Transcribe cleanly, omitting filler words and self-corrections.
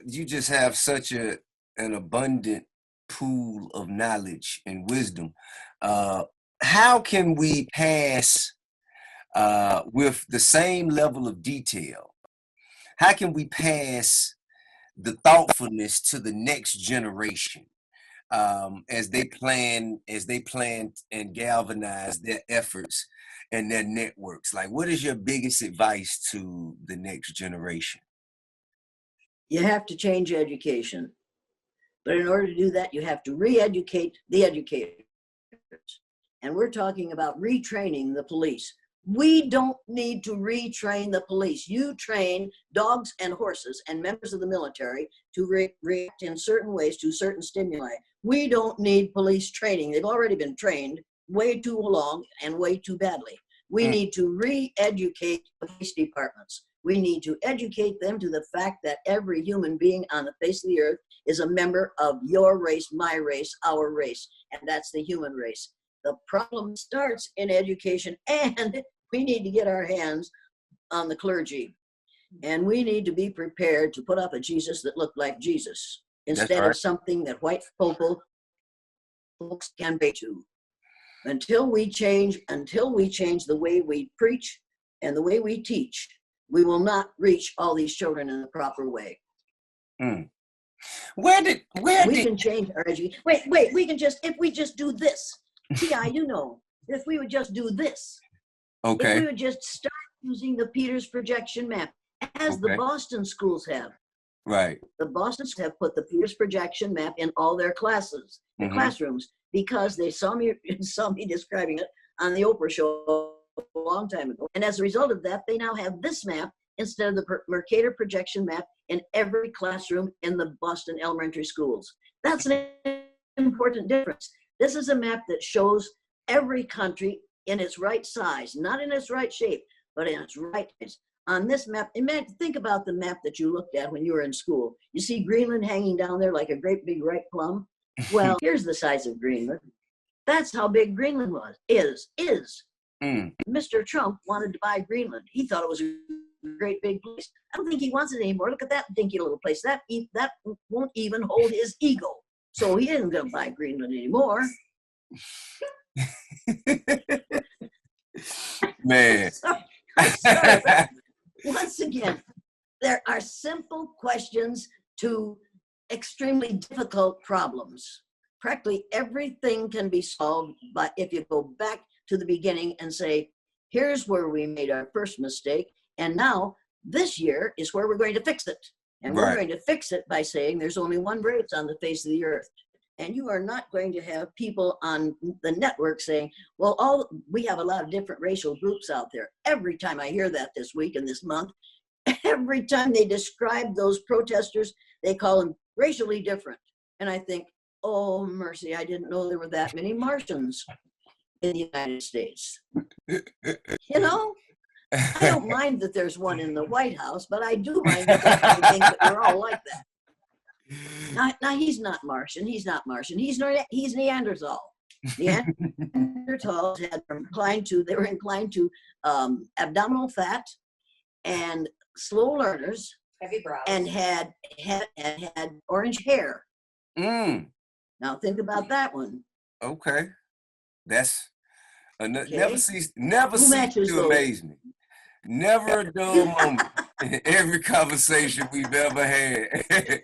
you just have such an abundant pool of knowledge and wisdom. How can we pass with the same level of detail? How can we pass the thoughtfulness to the next generation as they plan and galvanize their efforts and their networks? Like, what is your biggest advice to the next generation? You have to change education. But in order to do that, you have to re-educate the educators. And we're talking about retraining the police. We don't need to retrain the police. You train dogs and horses and members of the military to react in certain ways to certain stimuli. We don't need police training. They've already been trained way too long and way too badly. We need to re-educate the police departments. We need to educate them to the fact that every human being on the face of the earth is a member of your race, my race, our race, and that's the human race. The problem starts in education, and we need to get our hands on the clergy. And we need to be prepared to put up a Jesus that looked like Jesus instead of something that white folks can pay to. Until we change the way we preach and the way we teach, we will not reach all these children in the proper way. We can change our education. Wait, we can if we just do this. Yeah, if we would just do this. Okay. If we would just start using the Peters projection map, as the Boston schools have. Right. The Boston schools have put the Peters projection map in all their classes, classrooms, because they saw me describing it on the Oprah show a long time ago. And as a result of that, they now have this map instead of the Mercator projection map in every classroom in the Boston elementary schools. That's an important difference. This is a map that shows every country in its right size, not in its right shape, but in its right size. On this map, think about the map that you looked at when you were in school. You see Greenland hanging down there like a great big ripe plum? Well, here's the size of Greenland. That's how big Greenland is. Mr. Trump wanted to buy Greenland. He thought it was a great big place. I don't think he wants it anymore. Look at that dinky little place. That won't even hold his ego. So he isn't going to buy Greenland anymore. Man. Sorry. Once again, there are simple questions to extremely difficult problems. Practically everything can be solved if you go back to the beginning and say, here's where we made our first mistake, and now this year is where we're going to fix it. And we're going to fix it by saying there's only one race on the face of the earth. And you are not going to have people on the network saying, well, we have a lot of different racial groups out there. Every time I hear that this week and this month, every time they describe those protesters, they call them racially different. And I think, oh, mercy, I didn't know there were that many Martians in the United States. I don't mind that there's one in the White House, but I do mind that I think that we're all like that. Now he's not Martian. He's Neanderthal. Neanderthals were inclined to abdominal fat and slow learners, heavy brows, and had orange hair. Now think about that one. Okay, that's never cease to amaze me. Never a dull moment in every conversation we've ever had.